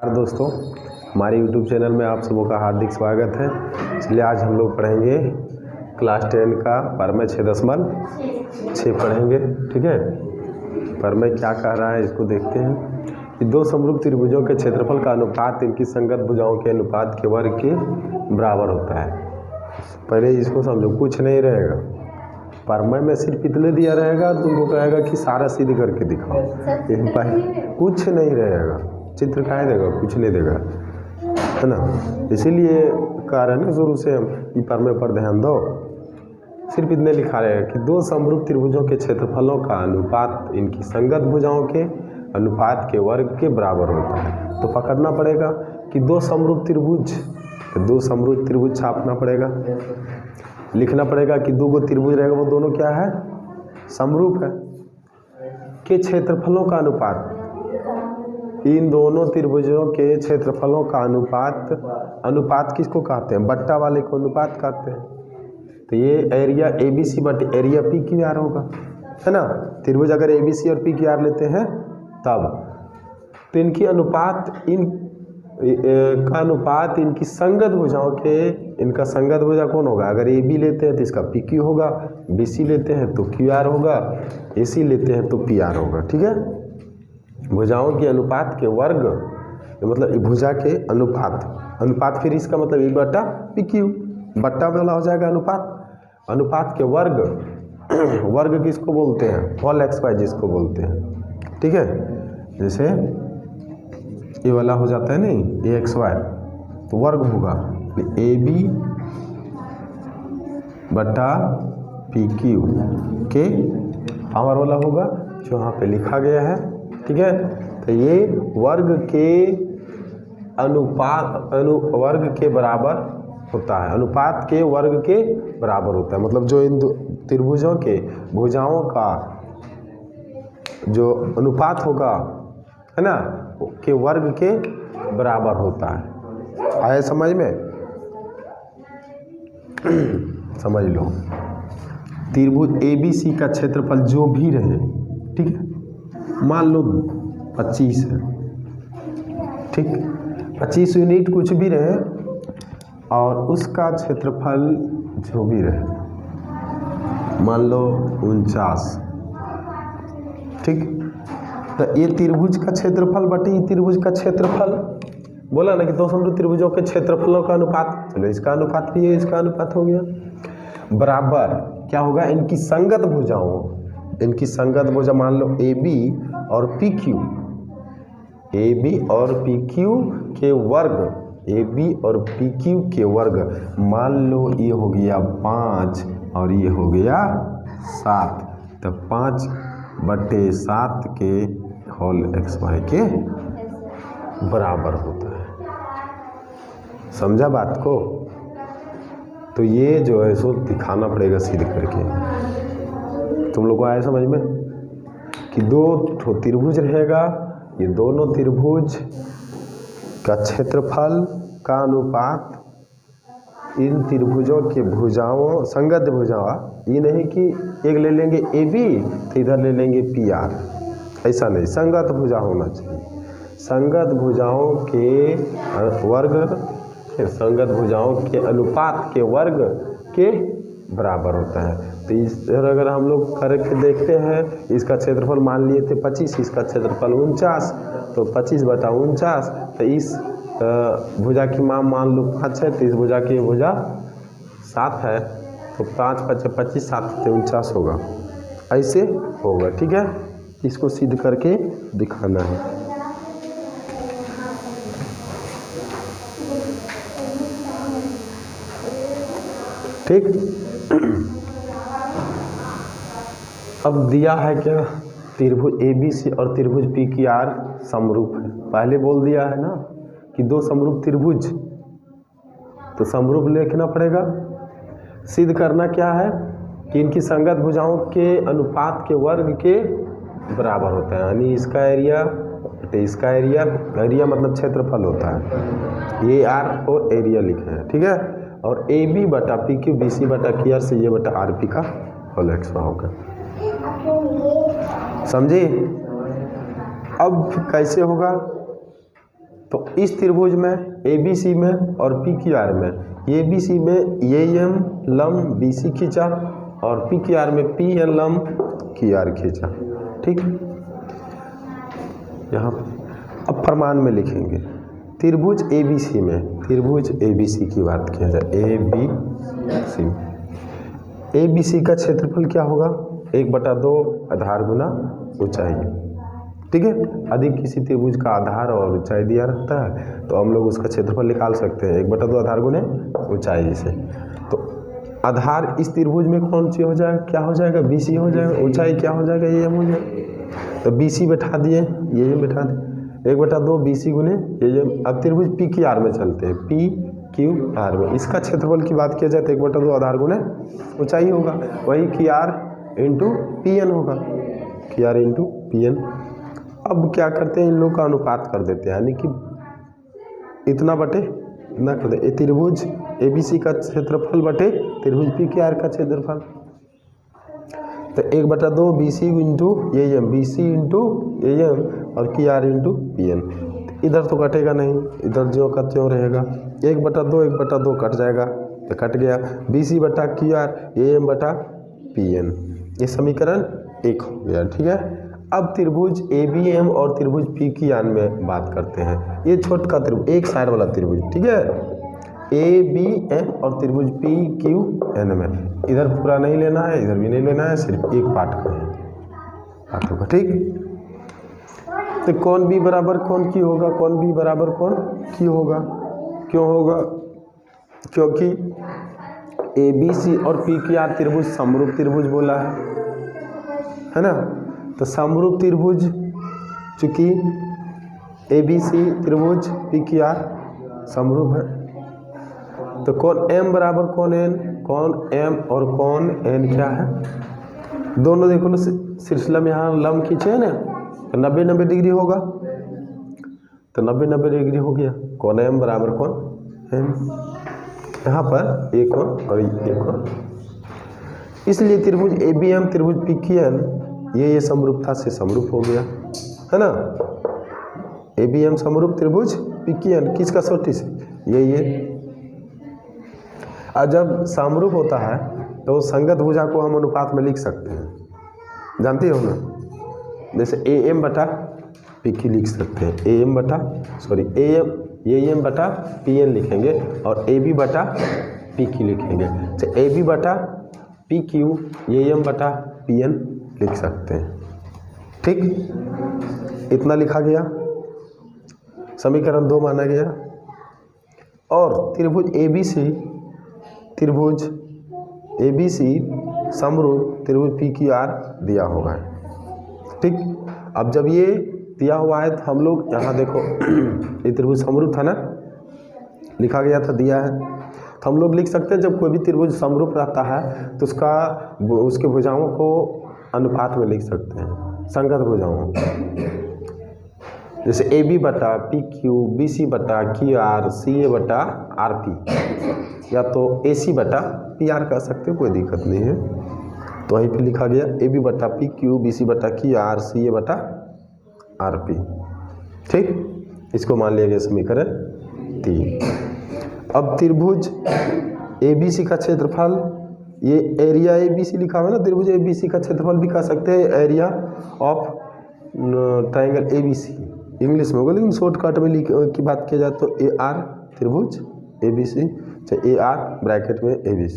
नमस्कार दोस्तों, हमारे YouTube चैनल में आप सबों का हार्दिक स्वागत है। चलिए आज हम लोग पढ़ेंगे क्लास 10 का परमेय 6.6 पढ़ेंगे। ठीक है, परमेय क्या कह रहा है इसको देखते हैं कि दो समरूप त्रिभुजों के क्षेत्रफल का अनुपात इनकी संगत भुजाओं के अनुपात के वर्ग के बराबर होता है। पहले इसको समझो, कुछ नहीं रहेगा परमेय में, सिर्फ इतने दिया रहेगा, तुमको कहेगा कि सारा सिद्ध करके दिखाओ। कुछ नहीं रहेगा, चित्र का देगा, कुछ नहीं देगा, है ना। इसीलिए कह रहे हैं ना शुरू से हम कि परमेय पर ध्यान दो। सिर्फ इतने लिखा रहेगा कि दो समरूप त्रिभुजों के क्षेत्रफलों का अनुपात इनकी संगत भुजाओं के अनुपात के वर्ग के बराबर होता है। तो पकड़ना पड़ेगा कि दो समरूप त्रिभुज, दो समरूप त्रिभुज छापना पड़ेगा, लिखना पड़ेगा कि दो गो त्रिभुज रहेगा, वो दोनों क्या है, समरूप है, के क्षेत्रफलों का अनुपात, इन दोनों त्रिभुजों के क्षेत्रफलों का अनुपात किसको कहते हैं, बट्टा वाले को अनुपात कहते हैं। तो ये area ABC but area PQR होगा, है ना। त्रिभुज अगर ABC और PQR लेते हैं तब तो इनकी अनुपात इनकी संगत भुजाओं के, इनका संगत भुजा कौन होगा, अगर AB लेते हैं तो इसका PQ होगा, BC लेते हैं तो QR होगा, AC लेते हैं तो PR होगा। ठीक है, भुजाओं के अनुपात के वर्ग, मतलब भुजा के अनुपात फिर इसका मतलब E बटा PQ, बट्टा वाला हो जाएगा अनुपात के वर्ग किसको बोलते हैं, होल XY जिसको बोलते हैं। ठीक है, जैसे ये वाला हो जाता है नहीं AXY, तो वर्ग होगा AB बटा PQ के पावर वाला होगा जो यहाँ पे लिखा गया है। ठीक है, तो ये वर्ग के वर्ग के बराबर होता है, अनुपात के वर्ग के बराबर होता है। मतलब जो इन त्रिभुजों के भुजाओं का जो अनुपात होगा, है ना, के वर्ग के बराबर होता है। आया समझ में, समझ लो। त्रिभुज ABC का क्षेत्रफल जो भी रहे, ठीक है, मान लो 25 है, ठीक, 25 यूनिट कुछ भी रहे और उसका क्षेत्रफल जो भी रहे, मान लो 49, ठीक। तो ये त्रिभुज का क्षेत्रफल बटे ये त्रिभुज का क्षेत्रफल, बोला ना कि दो समरूप त्रिभुजों के क्षेत्रफलों का अनुपात, चलो इसका अनुपात भी है, इसका अनुपात हो गया, बराबर क्या होगा, इनकी संगत भुजा मान लो AB और PQ, AB और PQ के वर्ग, AB और PQ के वर्ग, मान लो ये हो गया 5 और ये हो गया 7, तो 5/7 के होल XY के बराबर होता है। समझा बात को। तो ये जो है सो दिखाना पड़ेगा सिद्ध करके। तुम लोग को आया समझ में कि दो त्रिभुज रहेगा, ये दोनों त्रिभुज का क्षेत्रफल का अनुपात इन त्रिभुजों के भुजाओं, संगत भुजाओं, ये नहीं कि एक ले लेंगे AB तो इधर ले लेंगे PR, ऐसा नहीं, संगत भुजा होना चाहिए। संगत भुजाओं के वर्ग, संगत भुजाओं के अनुपात के वर्ग के बराबर होता है। तो इस अगर हम लोग करके देखते हैं, इसका क्षेत्रफल मान लिए थे 25, इसका क्षेत्रफल 49, तो 25/49, तो इस भुजा की मान लो 5 है, तो इस भुजा की भुजा 7 है, तो 5 × 5 = 25, 7 × 49 होगा, ऐसे होगा। ठीक है, इसको सिद्ध करके दिखाना है। ठीक, अब दिया है क्या, त्रिभुज ABC और त्रिभुज PQR समरूप है। पहले बोल दिया है ना कि दो समरूप त्रिभुज, तो समरूप लिखना पड़ेगा। सिद्ध करना क्या है कि इनकी संगत भुजाओं के अनुपात के वर्ग के बराबर होता है, यानी इसका एरिया, इसका एरिया मतलब क्षेत्रफल होता है, ये R और एरिया लिखे हैं। ठीक है, और AB बटा PQ, BC बटा QR से ये बटा RP का होल XY होगा। समझे। अब कैसे होगा, तो इस त्रिभुज में ABC में और PQR में, ABC में AM लंब BC खींचा और PQR में PN लंब QR खींचा। ठीक, यहाँ अब प्रमाण में लिखेंगे त्रिभुज ABC में, त्रिभुज ABC की बात किया जाए, ABC का क्षेत्रफल क्या होगा, 1/2 आधार गुना ऊंचाई। ठीक है, अधिक किसी त्रिभुज का आधार और ऊंचाई दिया रहता है तो हम लोग उसका क्षेत्रफल निकाल सकते हैं 1/2 आधार गुने ऊंचाई से। तो आधार इस त्रिभुज में कौन सी हो जाएगा, क्या हो जाएगा, BC हो जाएगा, ऊंचाई क्या हो जाएगा, AM हो जाएगा। तो BC बैठा दिए, AM बैठा दिए, 1/2 BC गुने AM। अब त्रिभुज PQR में चलते हैं, PQR में इसका क्षेत्रफल की बात किया जाए तो 1/2 आधार गुने ऊंचाई होगा, वही QR इंटू PN होगा, QR इंटू PN। अब क्या करते हैं, इन लोग का अनुपात कर देते हैं, यानी कि इतना बटे इतना कर दे, त्रिभुज ABC का क्षेत्रफल बटे त्रिभुज PQR का क्षेत्रफल। तो 1/2 BC into AM, BC into AM और QR इंटू PN। इधर तो कटेगा नहीं, इधर जो का त्यों रहेगा, 1/2 कट जाएगा तो कट गया, BC बटा QR, AM बटा PN। ये समीकरण 1 हो गया। ठीक है, अब त्रिभुज ABM और त्रिभुज PQR में बात करते हैं। ये छोटा त्रिभुज, एक साइड वाला त्रिभुज, ठीक है, ABM और त्रिभुज PQN में, इधर पूरा नहीं लेना है, इधर भी नहीं लेना है, सिर्फ एक पार्ट का है, पार्ट होगा। ठीक, तो कौन B बराबर कौन Q होगा, कौन B बराबर कौन Q होगा, क्यों होगा, क्योंकि ABC और PQR त्रिभुज समरूप त्रिभुज बोला है ना। तो समरूप त्रिभुज, चूंकि ABC त्रिभुज PQR समरूप है, तो कौन M बराबर कौन N, कौन M और कौन N क्या है, दोनों देखो ना सिलसिला में यहाँ लंब खींचे है ना, तो 90-90 डिग्री होगा, तो 90-90 डिग्री हो गया, कौन M बराबर कौन N, यहाँ पर एक और एक, इसलिए त्रिभुज ABM त्रिभुज PQN ये समरूपता से समरूप हो गया, है ना। ABM समरूप त्रिभुज PQN किस कसौटी से, ये और जब समरूप होता है तो संगत भुजा को हम अनुपात में लिख सकते हैं, जानते हो ना, जैसे AM बटा PQ लिख सकते हैं, AM बटा PN लिखेंगे और AB बटा PQ लिखेंगे, तो AB बटा PQ AM बटा PN लिख सकते हैं। ठीक, इतना लिखा गया, समीकरण 2 माना गया। और त्रिभुज ABC समरूप त्रिभुज PQR दिया हुआ है। ठीक, अब जब ये दिया हुआ है तो हम लोग यहाँ देखो ये त्रिभुज समरूप था ना, लिखा गया था, दिया है, तो हम लोग लिख सकते हैं जब कोई भी त्रिभुज समरूप रहता है तो उसके भुजाओं को अनुपात में लिख सकते हैं, संगत भुजाओं, जैसे AB बटा PQ, BC बटा QR, CA बटा RP, या तो AC बटा PR कह सकते हो, कोई दिक्कत नहीं है। तो वहीं पे लिखा गया AB बटा PQ, BC बटा QR, CA बटा RP। ठीक, इसको मान लिया गया समीकरण 3। अब त्रिभुज ABC का क्षेत्रफल, ये एरिया ABC लिखा हुआ है ना, त्रिभुज ABC का क्षेत्रफल भी कह सकते हैं area of triangle ABC, English में होगा, लेकिन शॉर्टकट में की बात किया जाए तो AR त्रिभुज ABC, चाहे AR ब्रैकेट में ABC।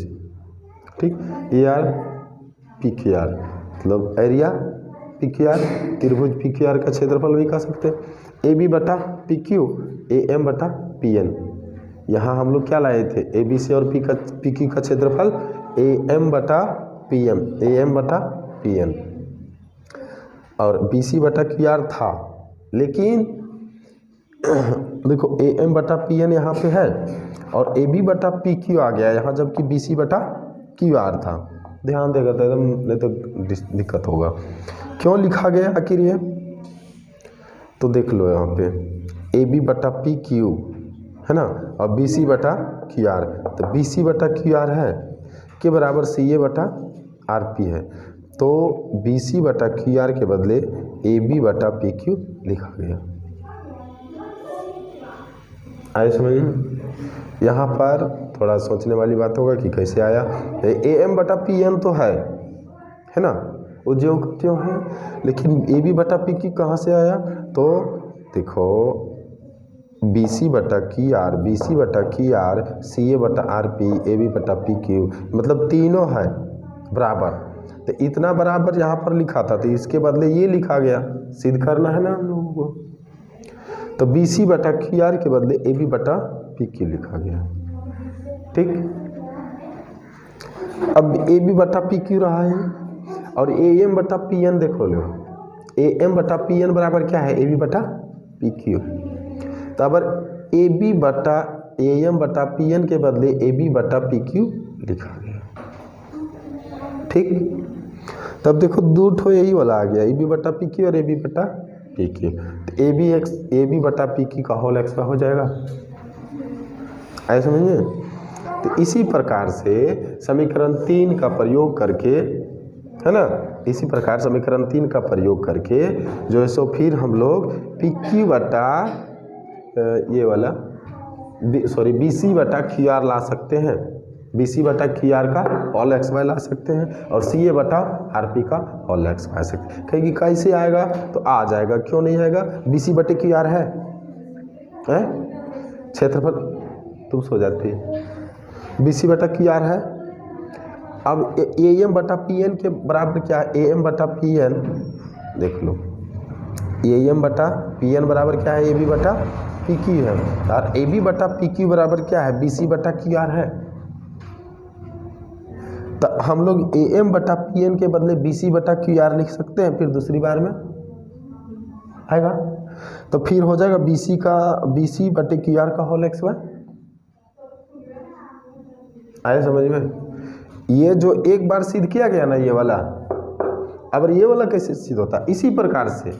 ठीक, AR PQR मतलब एरिया PQR, त्रिभुज PQR का क्षेत्रफल भी कह सकते हैं, AB बटा PQ, AM बटा PN। यहाँ हम लोग क्या लाए थे, ABC और PQ का क्षेत्रफल AM बटा PN और BC बटा QR था, लेकिन देखो AM बटा PN यहाँ पे है और AB बटा PQ आ गया यहाँ, जबकि BC बटा QR था। ध्यान देगा तो एकदम, नहीं तो दिक्कत होगा। क्यों लिखा गया आखिर ये, तो देख लो यहाँ पे AB बटा PQ है ना, और BC बटा QR, तो BC बटा QR है के बराबर CA बटा RP है, तो BC बटा QR के बदले AB बटा PQ लिखा गया। आए समझ में? यहाँ पर थोड़ा सोचने वाली बात होगा कि कैसे आया। ए एम बटा पी एन तो है ना, वो ज्यों का त्यों है, लेकिन ए बी बटा पी क्यू कहाँ से आया? तो देखो बी सी बटा की आर, बी सी बटा की आर, सी ए बटा आर पी, ए बी बटा पी क्यू, मतलब तीनों है बराबर। तो इतना बराबर यहाँ पर लिखा था, तो इसके बदले ये लिखा गया, सिद्ध करना है ना हम लोगों को। तो बी सी बटा की आर के बदले ए बी बटा पी क्यू लिखा गया। ठीक, अब ए बी बटा पी क्यू रहा है और ए एम बटा पी एन देखो लो, ए एम बटा पी एन बराबर क्या है? ए बी बटा पी क्यू। तो अगर ए बी बटा ए एम बटा पी एन के बदले ए बी बटा पी क्यू लिखा गया। ठीक, तब देखो दो ठो यही वाला आ गया, ए बी बटा पी क्यू और ए बी बटा पी क्यू। तो ए बी बटा पी क्यू का होल एक्स हो जाएगा, ऐसा समझिए। तो इसी प्रकार से समीकरण 3 का प्रयोग करके, है ना, इसी प्रकार समीकरण 3 का प्रयोग करके जो है सो फिर हम लोग पी क्यू बटा ये वाला बी सी बटा क्यू आर ला सकते हैं, बी सी बटा क्यू आर का होल एक्स वाई ला सकते हैं और सी ए बटा आर पी का होल एक्स वाई सकते हैं। कहेगी कैसे आएगा? तो आ जाएगा, क्यों नहीं आएगा? बी सी बटे क्यू आर है क्षेत्रफल, तुम सो जाती है, बी सी बटा क्यू आर है। अब ए एम बटा पी एन के बराबर क्या है? ए एम बटा पी एन देख लो, ए एम बटा पी एन बराबर क्या है? ए बी बटा पी क्यू है, और ए बी बटा पी क्यू बराबर क्या है? बी सी बटा क्यू आर है। तो हम लोग ए एम बटा पी एन के बदले बी सी बटा क्यू आर लिख सकते हैं, फिर दूसरी बार में आएगा। तो फिर हो जाएगा बी सी बटे क्यू आर का होल एक्स वाई। आए समझ में? ये जो एक बार सिद्ध किया गया ना ये वाला, अब ये वाला कैसे सिद्ध होता है? इसी प्रकार से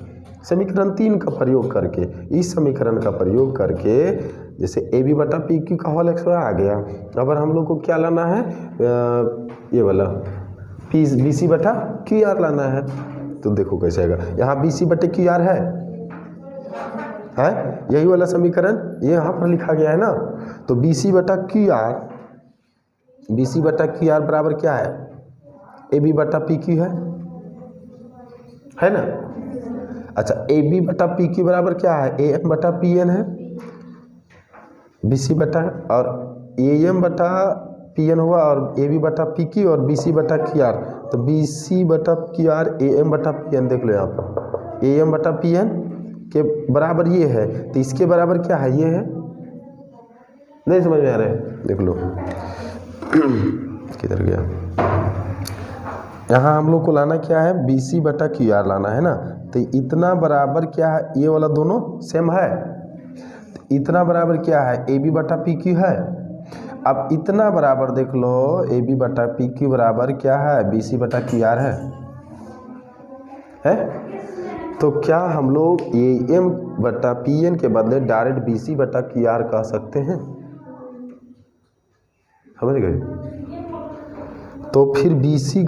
समीकरण 3 का प्रयोग करके, इस समीकरण का प्रयोग करके, जैसे ए बी बटा पी क्यू का होल एक्स वाई आ गया। अगर हम लोग को क्या लाना है? ये वाला बी सी बटा क्यू आर लाना है, तो देखो कैसे आएगा। यहाँ बी सी बटे क्यू आर है, यही वाला समीकरण ये यहाँ पर लिखा गया है ना। तो बी सी बटा क्यू आर, बी सी बटा क्यू आर बराबर क्या है? ए बी बटा पी क्यू है ना। अच्छा, ए बी बटा पी क्यू बराबर क्या है? ए एम बटा पी एन है, बी सी बटा, और ए एम बटा पी एन हुआ, और ए बी बटा पी क्यू और बी सी बटा क्यू आर। तो बी सी बटा क्यू आर ए एम बटा पी एन देख लो, यहाँ पर ए एम बटा पी एन के बराबर ये है, तो इसके बराबर क्या है? ये है, नहीं समझ में आ रहा है? देख लो किधर गया। यहाँ हम लोग को लाना क्या है? बी सी बटा क्यू आर लाना है ना। तो इतना बराबर क्या है? ये वाला दोनों सेम है, तो इतना बराबर क्या है? ए बी बटा पी क्यू है। अब इतना बराबर देख लो, ए बी बटा पी क्यू बराबर क्या है? बी सी बटा क्यू आर है। तो क्या हम लोग ए एम बटा पी एन के बदले डायरेक्ट बी सी बटा क्यू आर कह सकते हैं? समझ गए? तो फिर बी सी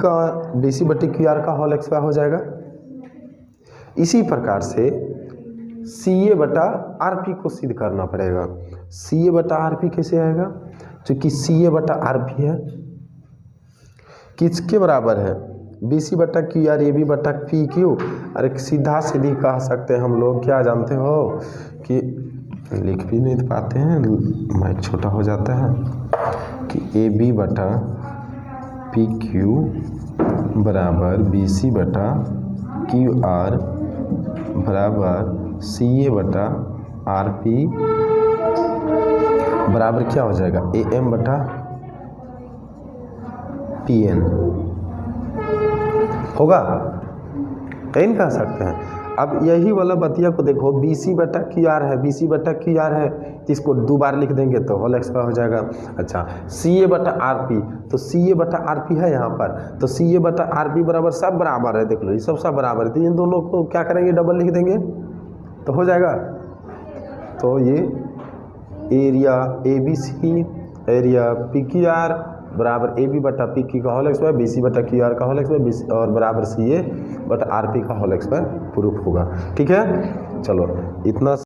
बटे क्यू आर का होल एक्स वाई हो जाएगा। इसी प्रकार से सी ए बटा आर पी को सिद्ध करना पड़ेगा। सी ए बटा आर पी कैसे आएगा? क्योंकि सी ए बटा आर पी है, किसके बराबर है? बी सी बटा क्यू आर, ए बी बटा पी क्यू। अरे सीधा सीधी कह सकते हैं हम लोग, क्या जानते हो कि लिख भी नहीं पाते हैं, माइक छोटा हो जाता है, कि ए बी बटा पी क्यू बराबर बी सी बटा क्यू आर बराबर सी ए बटा आर पी बराबर क्या हो जाएगा? ए एम बटा पी एन होगा, कहीं कह सकते हैं। अब यही वाला बतिया को देखो, बी सी बटा क्यू आर है, बी सी बटा क्यू आर है, इसको 2 बार लिख देंगे तो होल एक्स हो जाएगा। अच्छा, सी ए बटा आर पी, तो सी ए बटा आर पी है यहाँ पर, तो सी ए बटा आर पी बराबर सब बराबर है, देख लो ये सब बराबर है, तो इन दोनों को क्या करेंगे? डबल लिख देंगे तो हो जाएगा। तो ये area A B C, area P Q R बराबर ए बी बटा पी क्यू का whole X Y, B C बटा क्यू आर का होल एक्स वाई, और बराबर सी ए बटा आर पी का होल एक्स वाई प्रूफ होगा। ठीक है, चलो इतना